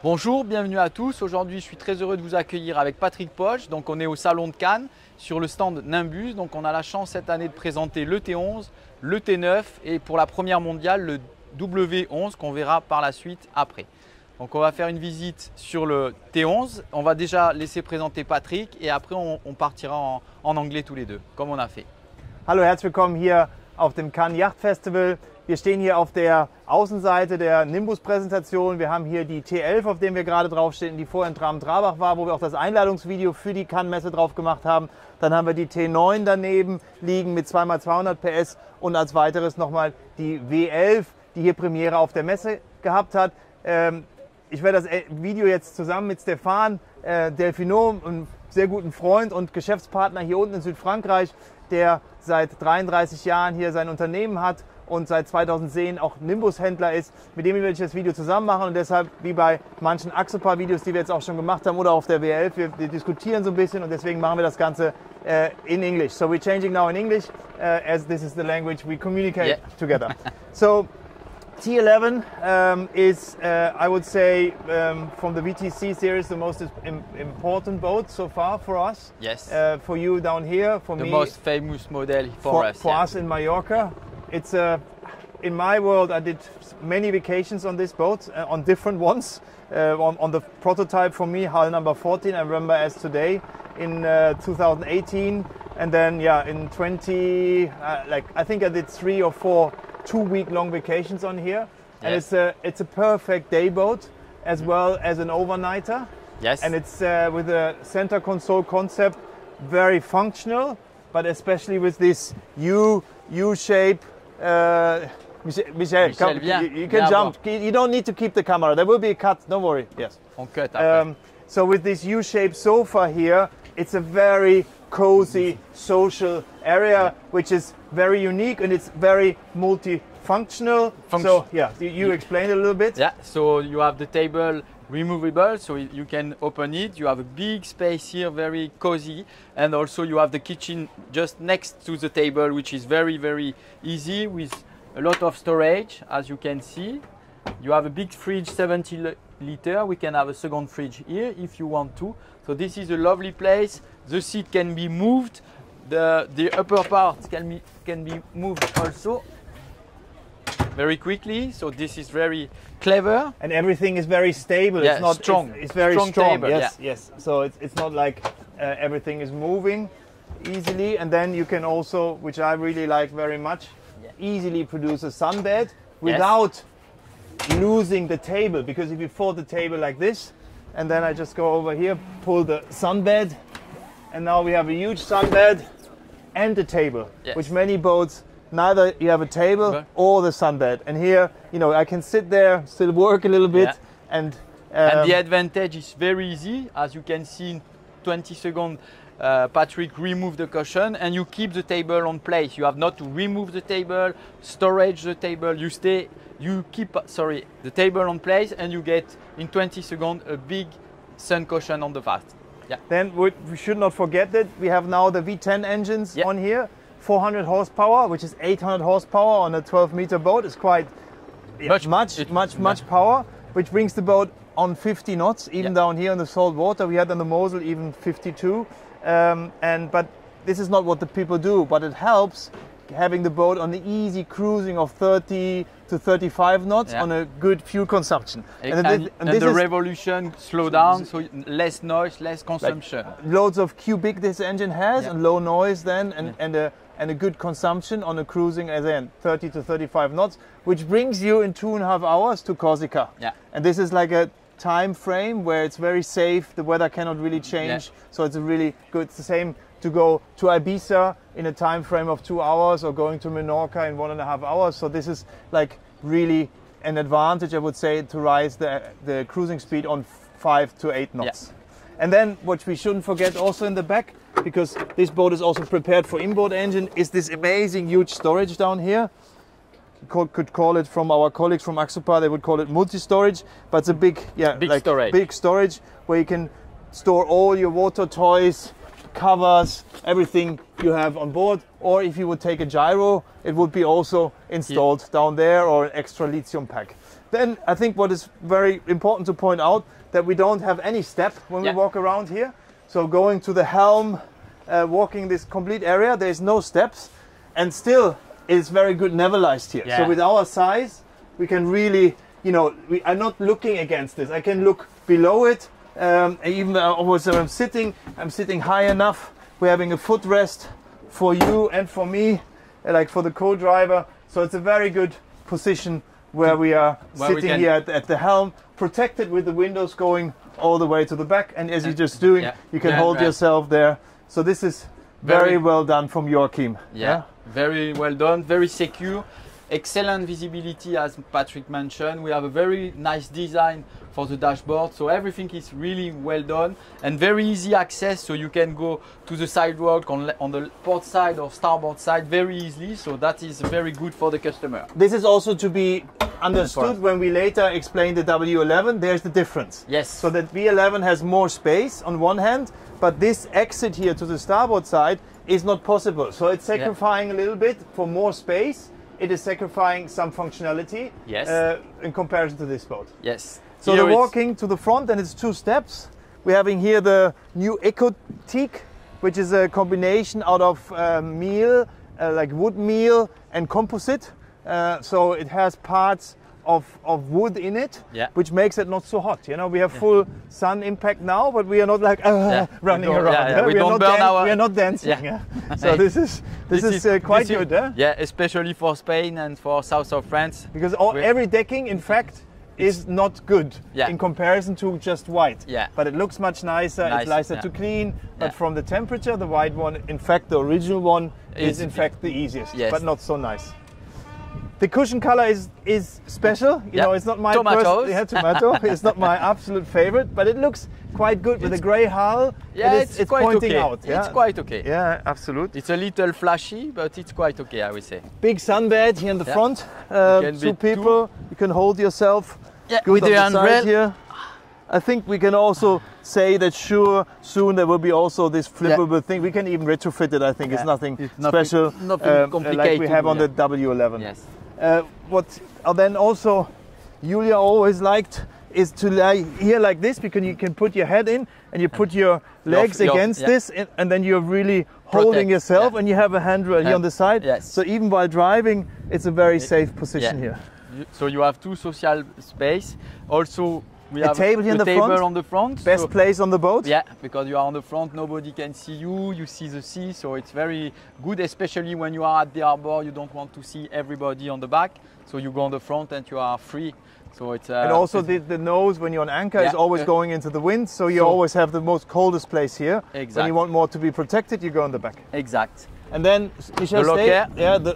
Bonjour, bienvenue à tous. Aujourd'hui, je suis très heureux de vous accueillir avec Patrick Polch. Donc, on est au salon de Cannes sur le stand Nimbus. Donc, on a la chance cette année de présenter le T11, le T9 et pour la première mondiale, le W11 qu'on verra par la suite après. Donc, on va faire une visite sur le T11. On va déjà laisser présenter Patrick et après, on partira en anglais tous les deux, comme on a fait. Hallo, herzlich willkommen hier auf dem Cannes Yacht Festival. Wir stehen hier auf der Außenseite der Nimbus-Präsentation. Wir haben hier die T11, auf dem wir gerade draufstehen, die vorher in Traben-Trarbach war, wo wir auch das Einladungsvideo für die Cannes-Messe drauf gemacht haben. Dann haben wir die T9 daneben liegen mit 2x200 PS und als weiteres nochmal die W11, die hier Premiere auf der Messe gehabt hat. Ich werde das Video jetzt zusammen mit Stefan Delfinot, einem sehr guten Freund und Geschäftspartner hier unten in Südfrankreich, der seit 33 Jahren hier sein Unternehmen hat und seit 2010 auch Nimbus-Händler ist. Mit dem werde ich das Video zusammen machen und deshalb, wie bei manchen Axopar-Videos, die wir jetzt auch schon gemacht haben oder auf der W11, wir diskutieren so ein bisschen und deswegen machen wir das Ganze in English. So we're changing now in English as this is the language we communicate together. So T11 is, I would say, from the VTC series, the most important boat so far for us. Yes. For you down here, for the me. The most famous model for us. For us in Mallorca. It's in my world, I did many vacations on this boat, on different ones. On the prototype for me, hull number 14, I remember as today, in 2018. And then, yeah, in 20, I think I did 3 or 4 2-week-long vacations on here. And it's a perfect day boat as well as an overnighter. Yes. And it's with a center console concept, very functional, but especially with this U-shape. Michel, come, you can jump. You don't need to keep the camera. There will be a cut, don't worry. Yes. On cut après. So with this U-shaped sofa here, it's a very cozy social area, which is very unique and it's very multifunctional. So yeah, you explain it a little bit. Yeah, so you have the table removable, so you can open it. You have a big space here, very cozy, and also you have the kitchen just next to the table, which is very, very easy with a lot of storage, as you can see. You have a big fridge, 70 liter. We can have a second fridge here if you want to. So this is a lovely place. The seat can be moved. The upper part can be moved also very quickly. So this is very clever. And everything is very stable. Yeah, it's not strong. It's very strong. Table, yes, yes. So it's not like everything is moving easily. And then you can also, which I really like very much, easily produce a sunbed without losing the table. Because if you fold the table like this, and then I just go over here, pull the sunbed, and now we have a huge sunbed and a table, which many boats, neither you have a table or the sunbed. And here, you know, I can sit there, still work a little bit. And the advantage is very easy. As you can see in 20 seconds, Patrick remove the cushion and you keep the table on place. You have not to remove the table, storage the table. You keep the table on place and you get in 20 seconds a big sun cushion on the fast. Yeah. Then we should not forget that we have now the V10 engines on here, 400 horsepower, which is 800 horsepower on a 12-meter boat. It's quite much power, which brings the boat on 50 knots, even down here in the salt water. We had on the Mosel even 52. But this is not what the people do, but it helps having the boat on the easy cruising of 30 to 35 knots on a good fuel consumption. And the revolution slow down, so less noise, less consumption. Like loads of cubic this engine has and low noise then and a good consumption on a cruising again 30 to 35 knots, which brings you in 2.5 hours to Corsica. Yeah. And this is like a time frame where it's very safe, the weather cannot really change, so it's a really good, it's the same to go to Ibiza in a time frame of 2 hours or going to Menorca in 1.5 hours. So this is like really an advantage, I would say, to rise the cruising speed on 5 to 8 knots. And then what we shouldn't forget also in the back, because this boat is also prepared for inboard engine, is this amazing huge storage down here. Could call it, from our colleagues from Axopar, they would call it multi-storage, but it's a big storage where you can store all your water toys, covers, everything you have on board. Or if you would take a gyro, it would be also installed down there, or an extra lithium pack. Then I think what is very important to point out that we don't have any step when we walk around here. So going to the helm, walking this complete area, there's no steps, and still it's very good levelized here. So with our size, we can really, you know, we are not looking against this. I can look below it. Even also I'm sitting high enough. We're having a footrest for you and for me, like for the co-driver. So it's a very good position where we are sitting here at the helm, protected with the windows going all the way to the back. And as you're just doing, you can hold yourself there. So this is very well done from Joachim. Yeah, very well done, very secure. Excellent visibility, as Patrick mentioned. We have a very nice design for the dashboard, so everything is really well done and very easy access, so you can go to the sidewalk on the port side or starboard side very easily, so that is very good for the customer. This is also to be understood when we later explain the W11. There's the difference. Yes. So that V11 has more space on one hand, but this exit here to the starboard side is not possible, so it's sacrificing a little bit for more space. It is sacrificing some functionality in comparison to this boat. Yes. So the walking to the front, and it's 2 steps. We're having here the new Eco Teak, which is a combination out of meal, like wood meal and composite. So it has parts of wood in it, which makes it not so hot. You know, we have full sun impact now, but we are not like running around. We are not dancing. So this is quite good. Yeah, especially for Spain and for south of France. Because every decking, in fact, is not good in comparison to just white. But it looks much nicer. It's nicer to clean. But from the temperature, the white one, in fact, the original one is in fact the easiest, but not so nice. The cushion color is special. You know, it's not my tomato. It's not my absolute favorite, but it looks quite good with a grey hull. Yeah, it's quite pointing okay. out. It's quite okay. Yeah, absolutely. It's a little flashy, but it's quite okay, I would say. Big sunbed here in the front. 2 people. You can hold yourself. With the handrail here. I think we can also say that soon there will be also this flippable thing. We can even retrofit it. I think it's nothing special, nothing complicated, like we have on the W11. Yes. What then also Julia always liked is to lie here like this, because you can put your head in and you put your legs against this, and then you're really holding yourself, and you have a handrail here on the side. So even while driving, it's a very safe position here. So you have 2 social space. Also, we have a table here on the front. Best place on the boat. Yeah, because you are on the front, nobody can see you. You see the sea, so it's very good, especially when you are at the harbor. You don't want to see everybody on the back, so you go on the front and you are free. So it's and also the nose when you're on anchor is always going into the wind, so you always have the most coldest place here. When you want more to be protected, you go on the back. Exact. And then Michel,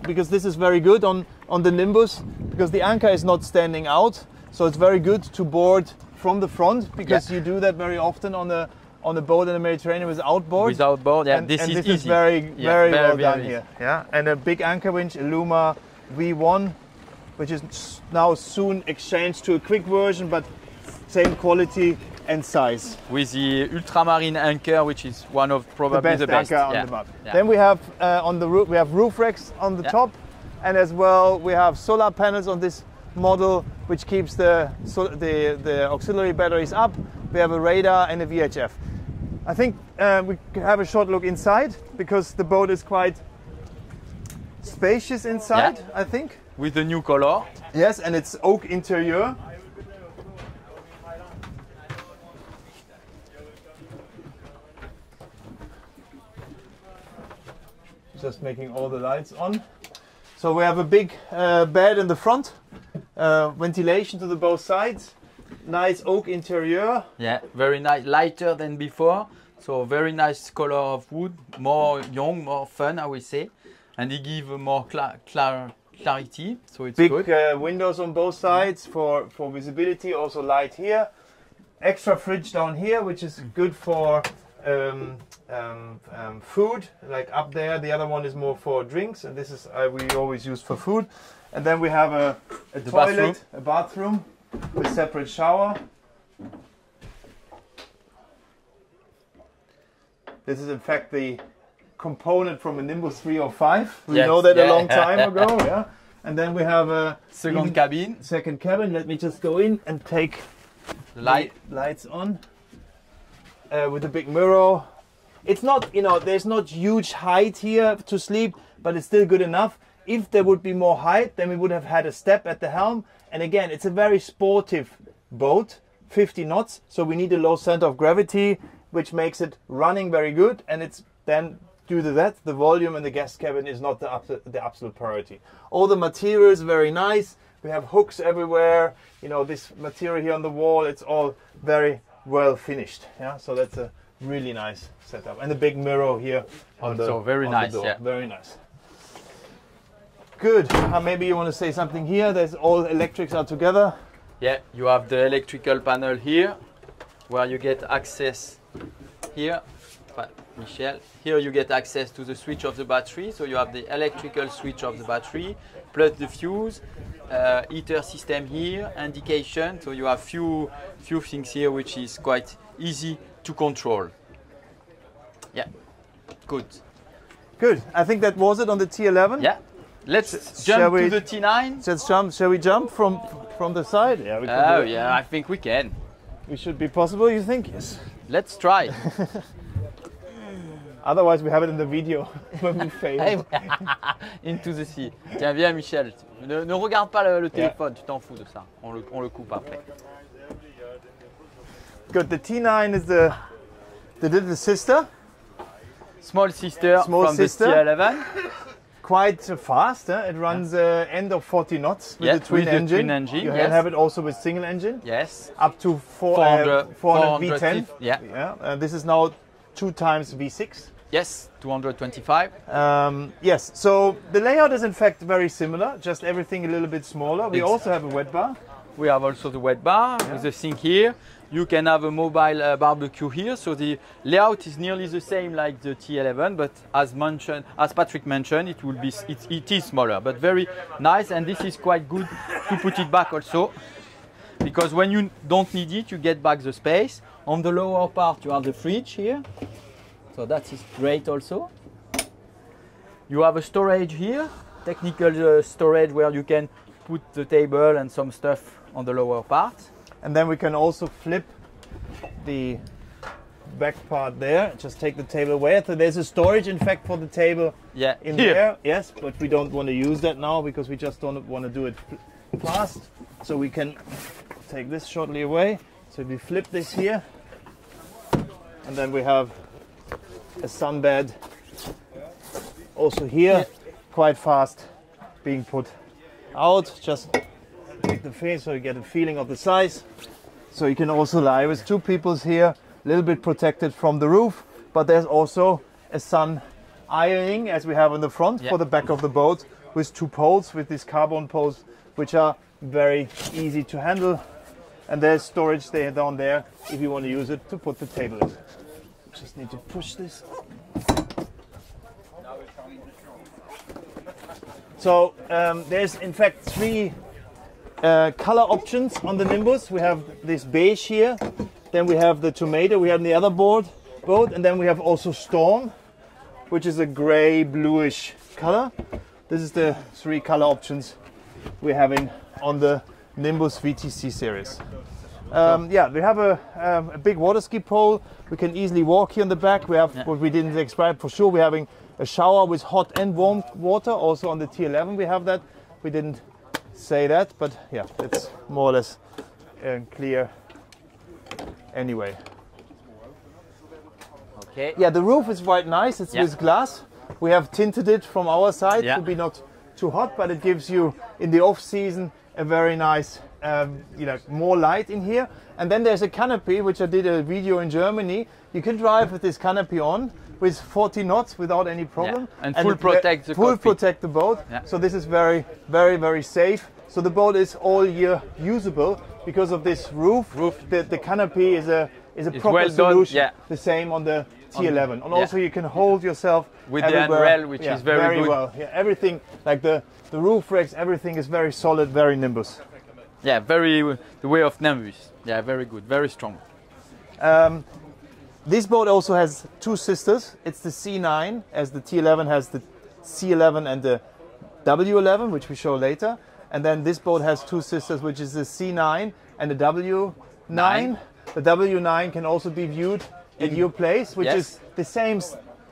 because this is very good on the Nimbus, because the anchor is not standing out. So it's very good to board from the front, because you do that very often on a boat in the Mediterranean with outboard. Without board, and this is very well done here. Yeah, and a big anchor winch, Illuma V1, which is now soon exchanged to a quick version, but same quality and size. With the ultramarine anchor, which is one of probably the best anchor on the map. Then we have on the roof, we have roof racks on the top, and as well we have solar panels on this model, which keeps the auxiliary batteries up. We have a radar and a VHF. I think we can have a short look inside, because the boat is quite spacious inside, I think. With the new color. Yes, and it's oak interior. Just making all the lights on. So we have a big bed in the front, ventilation to the both sides, nice oak interior. Yeah, very nice, lighter than before. So very nice color of wood, more young, more fun, I would say. And it gives more clarity, so it's big, good. Big windows on both sides for visibility, also light here. Extra fridge down here, which is good for food, like up there. The other one is more for drinks, and this is we always use for food. And then we have a toilet, a bathroom with separate shower. This is in fact the component from a Nimbus 305. We know that a long time ago, And then we have a second cabin. Second cabin. Let me just go in and take The lights on with a big mirror. It's not, you know, there's not huge height here to sleep, but it's still good enough. If there would be more height, then we would have had a step at the helm. And again, it's a very sportive boat, 50 knots. So we need a low center of gravity, which makes it running very good. And it's then due to that, the volume in the guest cabin is not the absolute priority. All the material is very nice. We have hooks everywhere. You know, this material here on the wall, it's all very well finished. Yeah, so that's a really nice setup. And the big mirror here on Also the very on nice, the door. yeah. Very nice. Good. Maybe you want to say something here. There's all electrics are together. Yeah, you have the electrical panel here, where you get access here. Michel, here you get access to the switch of the battery. So you have the electrical switch of the battery, plus the fuse, heater system here, indication. So you have few things here, which is quite easy to control. Yeah, good. Good. I think that was it on the T11. Yeah. Let's jump to the T9. Let's jump. Shall we jump from the side? Yeah, we can Oh do it. yeah, I think we can. We should be possible, you think? Yes. Let's try. Otherwise, we have it in the video when we fail. Into the sea. Tiens, viens Michel. Ne regarde pas le téléphone, tu t'en fous de ça. On le coupe après. Good. The T9 is the little sister. Small sister from the T11. Quite fast. It runs end of 40 knots with the twin engine. You can have it also with single engine. Yes. Up to 400 V10. Yeah. This is now 2 times V6. Yes, 225. Yes, so the layout is in fact very similar, just everything a little bit smaller. We also have a wet bar. We have also the wet bar with the sink here. You can have a mobile barbecue here. So the layout is nearly the same like the T11, but as Patrick mentioned, it is smaller, but very nice. And this is quite good to put it back also, because when you don't need it, you get back the space. On the lower part, you have the fridge here. So that is great also. You have a storage here, technical storage where you can put the table and some stuff on the lower part. And then we can also flip the back part there. Just take the table away. So there's a storage, in fact, for the table in there. Yes, but we don't want to use that now because we just don't want to do it fast. So we can take this shortly away. So we flip this here. And then we have a sunbed also here, quite fast being put out. Just take the face so you get a feeling of the size. So you can also lie with 2 peoples here, a little bit protected from the roof, but there's also a sun ironing as we have in the front for the back of the boat with 2 poles, with these carbon poles, which are very easy to handle. And there's storage there down there if you want to use it to put the table in. Just need to push this. So there's in fact 3 color options on the Nimbus. We have this beige here, then we have the tomato we have in the other boat, and then we have also Storm, which is a gray bluish color. This is the 3 color options we're having on the Nimbus VTC series. Yeah, we have a big water ski pole. We can easily walk here in the back. We have what we didn't describe for sure. We're having a shower with hot and warm water. Also on the T11 we have that. We didn't say that, but yeah, it's more or less clear anyway. Okay. Yeah, the roof is quite nice. It's with glass. We have tinted it from our side to be not too hot, but it gives you in the off season a very nice more light in here. And then there's a canopy, which I did a video in Germany. You can drive with this canopy on with 40 knots without any problem. And full protect the full protect the boat. So this is very, very, very safe. So the boat is all year usable because of this roof. The canopy is a proper solution. The same on the T11. And also you can hold yourself with the handrail, which is very good. Well. Yeah, everything like the roof racks, everything is very solid, very Nimbus. Yeah, the way of Nimbus. Yeah, very good, very strong. This boat also has 2 sisters. It's the C9, as the T11 has the C11 and the W11, which we show later. And then this boat has two sisters, which is the C9 and the W9. The W9 can also be viewed at your place, which is the same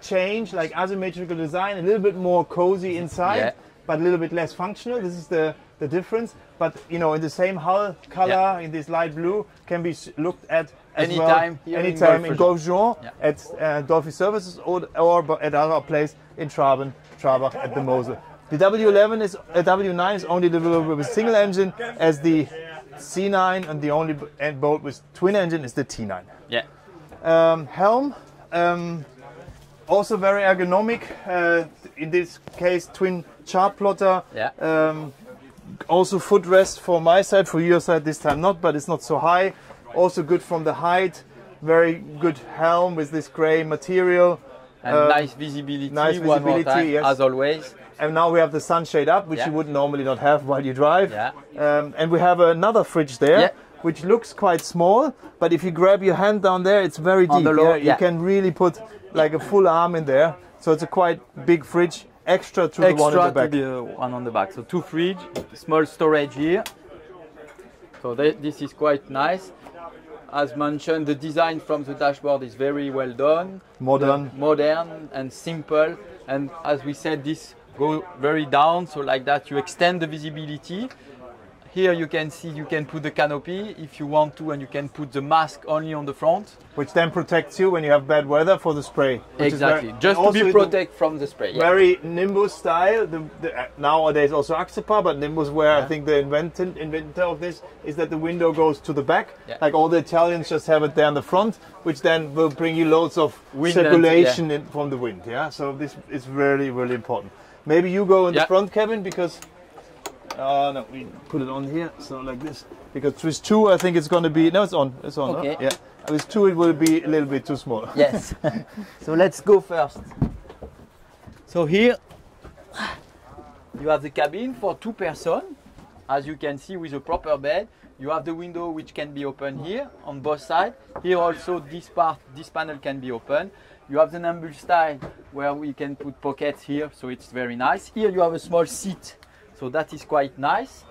change, like asymmetrical design, a little bit more cozy inside, but a little bit less functional. This is the difference. But you know, in the same hull color, in this light blue, can be looked at as anytime in Golf Juan, at Dolphin Services, or at our place in Traben-Trarbach at the Mosel. The W9 is only delivered with a single engine, as the C9, and the only boat with twin engine is the T9. Yeah. Helm, also very ergonomic. In this case, twin chart plotter. Yeah. Also footrest for my side, for your side this time not, but it's not so high. Also good from the height. Very good helm with this grey material. And nice visibility. One more time, as always. And now we have the sunshade up, which you would normally not have while you drive. Yeah. And we have another fridge there, which looks quite small, but if you grab your hand down there, it's very deep. You can really put like a full arm in there. So it's a quite big fridge, extra to the one in the back. The one on the back. So two fridge, small storage here. So this is quite nice. As mentioned, the design from the dashboard is very well done. Modern and simple. And as we said, this go very down, so like that you extend the visibility. Here you can see you can put the canopy if you want to, and you can put the mask only on the front. Which then protects you when you have bad weather for the spray. Exactly, just to be protected from the spray. Very Nimbus style. Nowadays also Axopar, but Nimbus, where I think the inventor of this is that the window goes to the back. Like all the Italians just have it there in the front, which then will bring you loads of circulation from the wind. Yeah, so this is really, really important. Maybe you go in the front cabin, because no, we put it on here, so like this. Because with two, I think it's going to be, no, it's on. Okay. Yeah. With two, it will be a little bit too small. Yes. So let's go first. So here you have the cabin for two persons, as you can see, with a proper bed. You have the window which can be open here on both sides. Here also this panel can be open. You have the Nimbus style where we can put pockets here, so it's very nice. Here you have a small seat, so that is quite nice.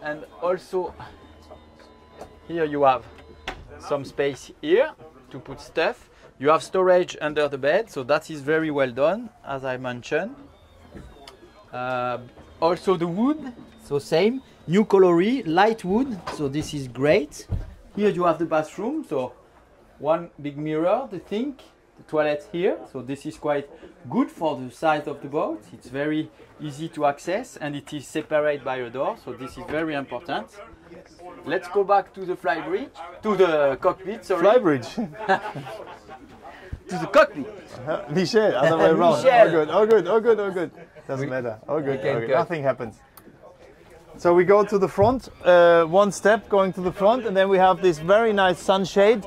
And also here you have some space here to put stuff. You have storage under the bed, so that is very well done, as I mentioned. Also the wood, so same, new coloring, light wood, so this is great. Here you have the bathroom, so one big mirror, the sink, the toilet here, so this is quite good for the size of the boat. It's very easy to access, and it is separated by a door, so this is very important. Let's go back to the the cockpit, sorry. Flybridge. To the cockpit. Michel, other way around. Michel. Oh good. Doesn't matter. Okay. Nothing happens. So we go to the front, one step going to the front, and then we have this very nice sunshade,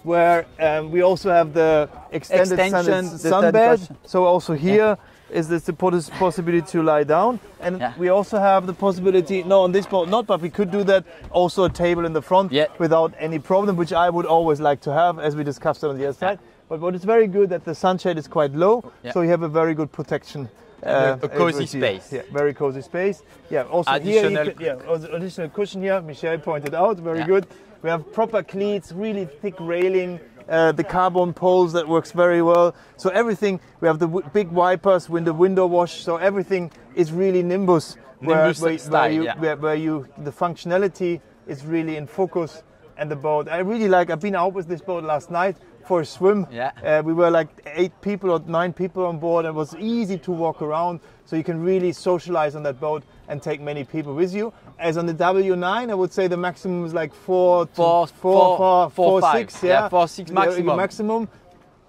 where we also have the extended sunbed. So also here is this the possibility to lie down, and we also have the possibility, no on this boat not, but we could do that, also a table in the front without any problem, which I would always like to have, as we discussed on the other side. But what is very good that the sunshade is quite low, so you have a very good protection. A cozy space. Yeah, very cozy space. Yeah, also additional here, additional cushion here. Michel pointed out, very good. We have proper cleats, really thick railing, the carbon poles that works very well. So everything, we have the big wipers with the window wash. So everything is really Nimbus, where the functionality is really in focus. And the boat, I really like. I've been out with this boat last night for a swim. We were like 8 people or 9 people on board, and it was easy to walk around, so you can really socialize on that boat and take many people with you. As on the W9, I would say the maximum is like 4, 6, 6 maximum.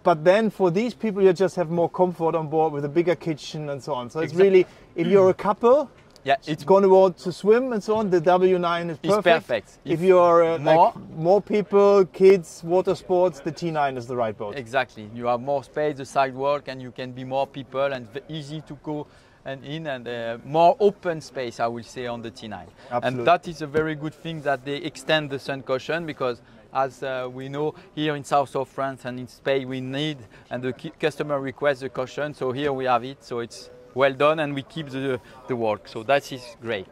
But then for these people, you just have more comfort on board with a bigger kitchen and so on. So it's really, if you're a couple, it's going to want to swim and so on, the W9 is perfect. If you're more people, kids, water sports, the T9 is the right boat. Exactly. You have more space, the sidewalk, and you can be more people and easy to go and in, and more open space, I will say, on the T9. Absolutely. And that is a very good thing that they extend the sun cushion, because as we know, here in south of France and in Spain we need, and the customer requests the cushion, so here we have it, so it's well done, and we keep the work. So that is great.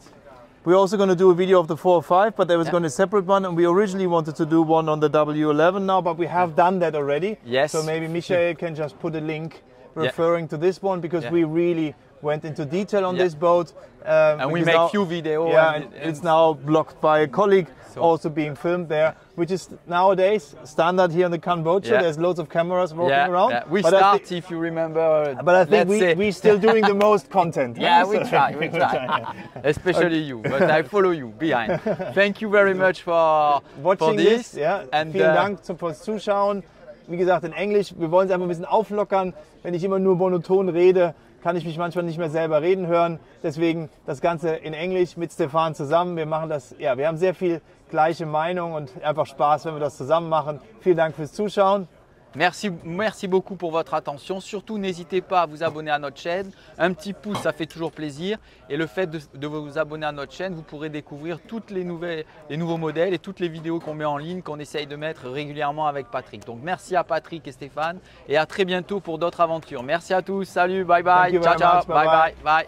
We're also going to do a video of the 405, but there was going to be a separate one, and we originally wanted to do one on the W11 now, but we have done that already. Yes. So maybe Michael can just put a link referring to this one, because we really went into detail on this boat. And we make few videos. Yeah, and it's now blocked by a colleague, also being filmed there, which is nowadays standard here on the Cannes Boat Show. There's loads of cameras walking around. Yeah. We start, if you remember. But I think we're still doing the most content. Yeah, we try. Especially you, but I follow you behind. Thank you very much for watching this. And vielen Dank fürs Zuschauen. Wie gesagt, in Englisch. Wir wollen es einfach ein bisschen auflockern. Wenn ich immer nur monoton rede, kann ich mich manchmal nicht mehr selber reden hören. Deswegen das Ganze in Englisch mit Stefan zusammen. Wir machen das, wir haben sehr viel gleiche Meinung und einfach Spaß, wenn wir das zusammen machen. Vielen Dank fürs Zuschauen. Merci beaucoup pour votre attention. Surtout, n'hésitez pas à vous abonner à notre chaîne. Un petit pouce, ça fait toujours plaisir. Et le fait de vous abonner à notre chaîne, vous pourrez découvrir toutes les nouveaux modèles et toutes les vidéos qu'on met en ligne, qu'on essaye de mettre régulièrement avec Patrick. Donc, merci à Patrick et Stéphane. Et à très bientôt pour d'autres aventures. Merci à tous. Salut, bye bye. Ciao, ciao. Bye bye.